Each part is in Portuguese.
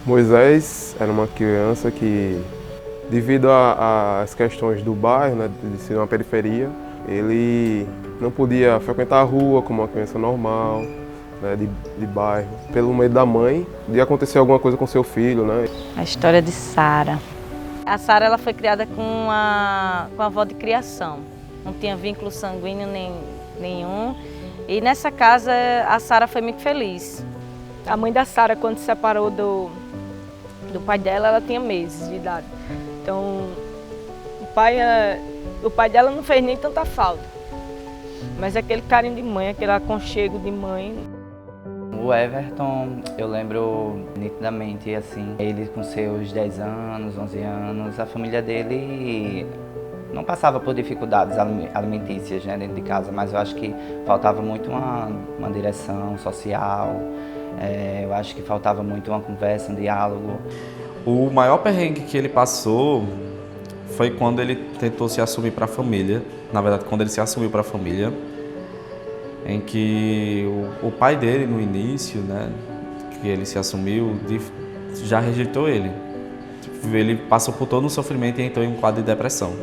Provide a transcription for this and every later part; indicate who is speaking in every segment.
Speaker 1: Moisés era uma criança que, devido às questões do bairro, né, de ser uma periferia, ele não podia frequentar a rua como uma criança normal, né, de bairro. Pelo medo da mãe, de acontecer alguma coisa com seu filho, né?
Speaker 2: A história de Sara. A Sara ela foi criada com a avó de criação. Não tinha vínculo sanguíneo nenhum. E nessa casa a Sara foi muito feliz. A mãe da Sara, quando se separou do pai dela, ela tinha meses de idade. Então o pai dela não fez nem tanta falta. Mas aquele carinho de mãe, aquele aconchego de mãe.
Speaker 3: O Everton, eu lembro nitidamente, assim, ele com seus 10 anos, 11 anos, a família dele não passava por dificuldades alimentícias, né, dentro de casa, mas eu acho que faltava muito uma direção social, eu acho que faltava muito uma conversa, um diálogo.
Speaker 4: O maior perrengue que ele passou foi quando ele tentou se assumir para a família, na verdade, quando ele se assumiu para a família, em que o pai dele, no início, né, que ele se assumiu, já rejeitou ele. Ele passou por todo um sofrimento e entrou em um quadro de depressão.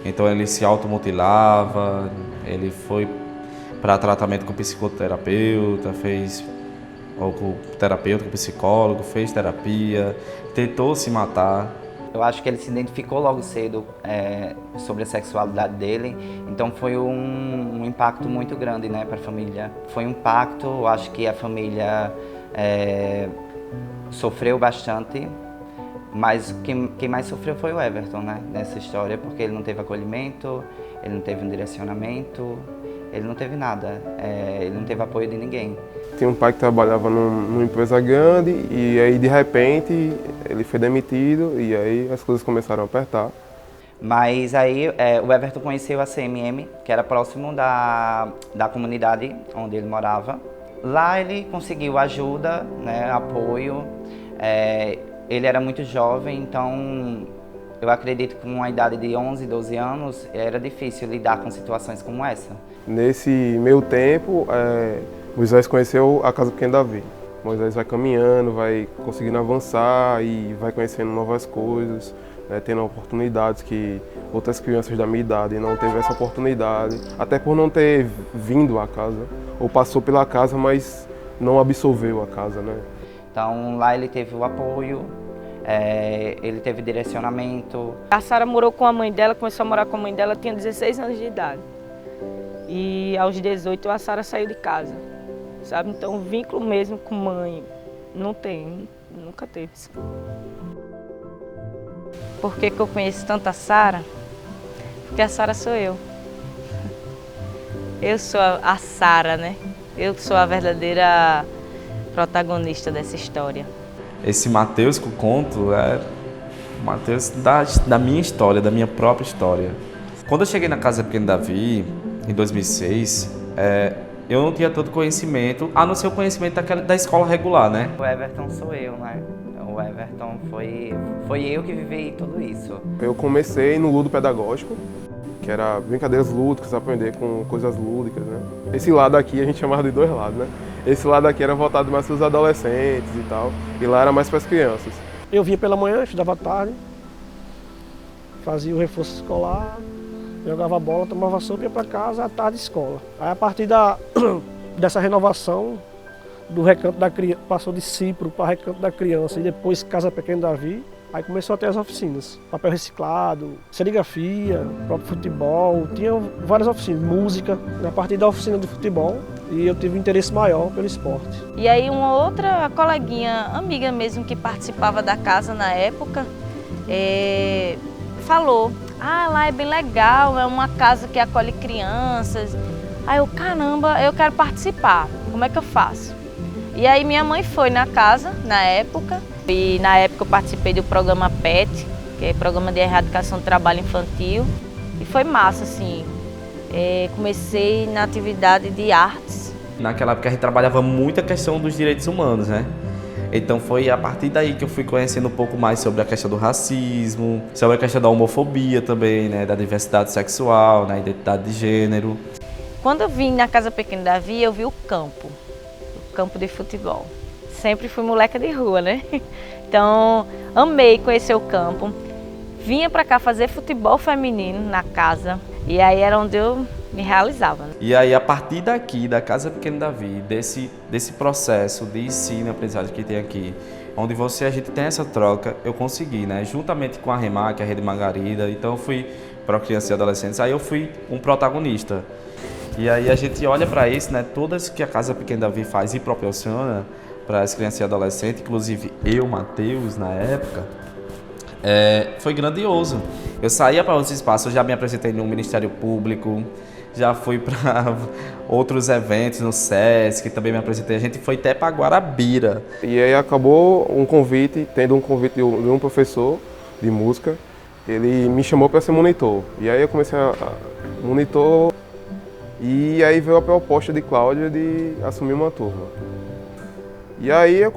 Speaker 4: Então ele se automutilava, ele foi para tratamento com psicoterapeuta, ou com terapeuta, com psicólogo, fez terapia, tentou se matar.
Speaker 3: Eu acho que ele se identificou logo cedo sobre a sexualidade dele, então foi um impacto muito grande, né, para a família. Foi um impacto, eu acho que a família sofreu bastante, mas quem mais sofreu foi o Everton, né, nessa história, porque ele não teve acolhimento, ele não teve um direcionamento, ele não teve nada, ele não teve apoio de ninguém.
Speaker 1: Tinha um pai que trabalhava numa empresa grande e aí de repente ele foi demitido e aí as coisas começaram a apertar.
Speaker 3: Mas aí o Everton conheceu a CMM, que era próximo da comunidade onde ele morava. Lá ele conseguiu ajuda, né, apoio. Ele era muito jovem, então eu acredito que com uma idade de 11, 12 anos era difícil lidar com situações como essa. Nesse
Speaker 1: meio tempo, Moisés conheceu a Casa Pequena Davi. Moisés vai caminhando, vai conseguindo avançar e vai conhecendo novas coisas, né, tendo oportunidades que outras crianças da minha idade não teve essa oportunidade, até por não ter vindo à casa, ou passou pela casa, mas não absorveu a casa, né? Então lá ele teve o apoio, ele teve direcionamento.
Speaker 2: A Sara morou com a mãe dela, começou a morar com a mãe dela, tinha 16 anos de idade. E aos 18 a Sara saiu de casa, sabe? Então o vínculo mesmo com mãe não tem, nunca teve. Por que eu conheço tanto a Sara? Porque a Sara sou eu. Eu sou a Sara, né? Eu sou a verdadeira protagonista dessa história.
Speaker 4: Esse Mateus que eu conto é o Mateus da minha história, da minha própria história. Quando eu cheguei na Casa Pequena Davi, em 2006, eu não tinha tanto conhecimento, a não ser o conhecimento da escola regular, né?
Speaker 3: O Everton sou eu, né? O Everton foi eu que vivi tudo isso.
Speaker 1: Eu comecei no ludo pedagógico, que era brincadeiras lúdicas, aprender com coisas lúdicas, né? Esse lado aqui a gente chamava de dois lados, né? Esse lado aqui era voltado mais para os adolescentes e tal, e lá era mais para as crianças.
Speaker 5: Eu vinha pela manhã, estudava à tarde, fazia o reforço escolar, jogava bola, tomava sopa e ia para casa, à tarde escola. Aí a partir dessa renovação, do Recanto da Criança, passou de Cipro para Recanto da Criança e depois Casa Pequena Davi, aí começou a ter as oficinas. Papel reciclado, serigrafia, próprio futebol, tinha várias oficinas, música. A partir da oficina do futebol, e eu tive um interesse maior pelo esporte.
Speaker 2: E aí uma outra coleguinha, amiga mesmo, que participava da casa na época, falou: ah, lá é bem legal, é uma casa que acolhe crianças. Aí eu, caramba, eu quero participar, como é que eu faço? E aí minha mãe foi na casa, na época, e na época eu participei do programa PET, que é Programa de Erradicação do Trabalho Infantil, e foi massa, assim. Comecei na atividade de artes.
Speaker 4: Naquela época a gente trabalhava muito a questão dos direitos humanos, né? Então foi a partir daí que eu fui conhecendo um pouco mais sobre a questão do racismo, sobre a questão da homofobia também, né? Da diversidade sexual, da identidade de gênero.
Speaker 2: Quando eu vim na Casa Pequena Davi, eu vi o campo de futebol. sempre fui moleca de rua, né? Então, amei conhecer o campo. Vinha para cá fazer futebol feminino na casa e aí era onde eu me realizava. Né?
Speaker 4: E aí, a partir daqui, da Casa Pequena Davi, desse processo de ensino e aprendizagem que tem aqui, onde a gente tem essa troca, eu consegui, né? Juntamente com a REMAC, a Rede Margarida, então eu fui para crianças e adolescentes, aí eu fui um protagonista. E aí a gente olha para isso, né? Todas que a Casa Pequena Davi faz e proporciona para as crianças e adolescentes, inclusive eu, Matheus, na época, foi grandioso. Eu saía para outros espaços, eu já me apresentei no Ministério Público, já fui para outros eventos no SESC, também me apresentei. A gente foi até para Guarabira.
Speaker 1: E aí acabou tendo um convite de um professor de música. Ele me chamou para ser monitor. E aí eu comecei a monitor. E aí veio a proposta de Cláudia de assumir uma turma. E aí eu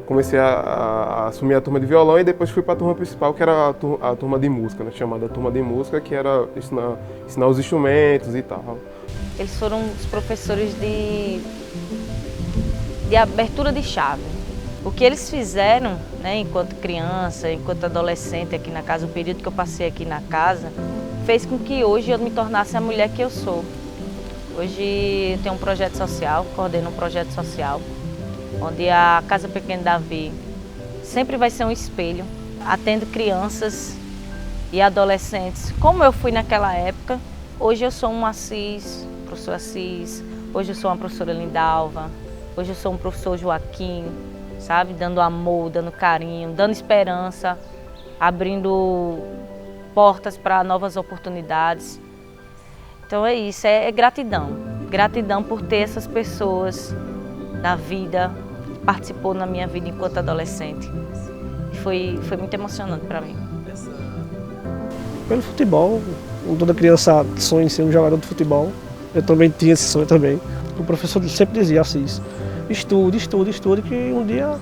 Speaker 1: comecei a assumir a turma de violão e depois fui para a turma principal, que era a turma de música, né? Chamada turma de música, que era ensinar os instrumentos e tal.
Speaker 2: Eles foram os professores de abertura de chave. O que eles fizeram, né, enquanto criança, enquanto adolescente aqui na casa, o período que eu passei aqui na casa, fez com que hoje eu me tornasse a mulher que eu sou. Hoje eu tenho um projeto social, coordeno um projeto social, onde a Casa Pequena Davi sempre vai ser um espelho, atendo crianças e adolescentes. Como eu fui naquela época, hoje eu sou um professor Assis, hoje eu sou uma professora Lindalva, hoje eu sou um professor Joaquim, sabe? Dando amor, dando carinho, dando esperança, abrindo portas para novas oportunidades. Então é isso, é gratidão. Gratidão por ter essas pessoas na vida, que participou na minha vida enquanto adolescente. Foi muito emocionante para mim.
Speaker 5: Pelo futebol, toda criança sonha em ser um jogador de futebol. Eu também tinha esse sonho também. O professor sempre dizia assim, estude, que um dia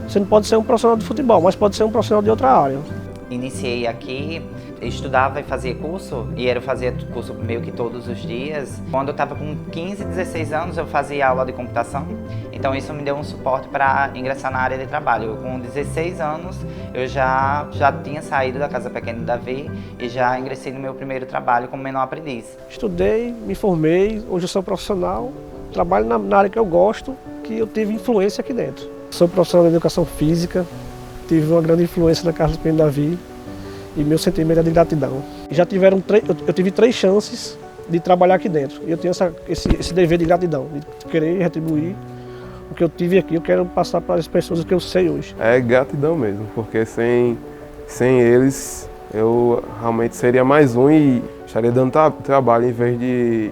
Speaker 5: você não pode ser um profissional de futebol, mas pode ser um profissional de outra área.
Speaker 3: Iniciei aqui, estudava e fazia curso, e eu fazia curso meio que todos os dias. Quando eu estava com 15, 16 anos, eu fazia aula de computação, então isso me deu um suporte para ingressar na área de trabalho. Com 16 anos, eu já tinha saído da Casa Pequena Davi e já ingressei no meu primeiro trabalho como menor aprendiz.
Speaker 5: Estudei, me formei, hoje eu sou profissional, trabalho na área que eu gosto, que eu tive influência aqui dentro. Sou profissional de educação física, tive uma grande influência na Casa Pequena Davi e meu sentimento é de gratidão. Eu tive 3 chances de trabalhar aqui dentro e eu tenho esse dever de gratidão, de querer retribuir o que eu tive aqui, eu quero passar para as pessoas o que eu sei hoje.
Speaker 1: É gratidão mesmo, porque sem eles eu realmente seria mais um e estaria dando trabalho em vez de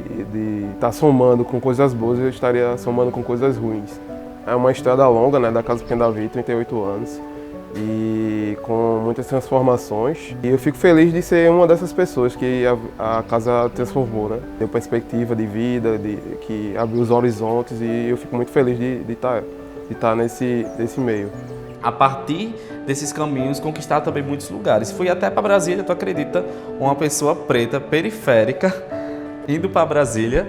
Speaker 1: estar somando com coisas boas, eu estaria somando com coisas ruins. É uma estrada longa, né, da Casa Pequena Davi, 38 anos. E com muitas transformações. E eu fico feliz de ser uma dessas pessoas que a casa transformou, né? Deu perspectiva de vida, que abriu os horizontes e eu fico muito feliz de estar nesse meio.
Speaker 4: A partir desses caminhos, conquistar também muitos lugares. Fui até para Brasília, tu acredita? Uma pessoa preta, periférica, indo para Brasília,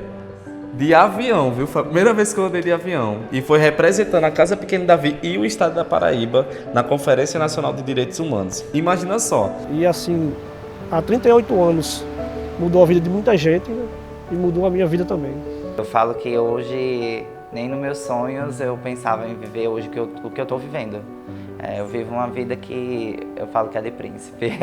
Speaker 4: de avião, viu? Foi a primeira vez que eu andei de avião. E foi representando a Casa Pequena Davi e o Estado da Paraíba na Conferência Nacional de Direitos Humanos. Imagina só.
Speaker 5: E assim, há 38 anos mudou a vida de muita gente, né? E mudou a minha vida também.
Speaker 3: Eu falo que hoje, nem nos meus sonhos, eu pensava em viver hoje o que eu estou vivendo. Eu vivo uma vida que eu falo que é de príncipe.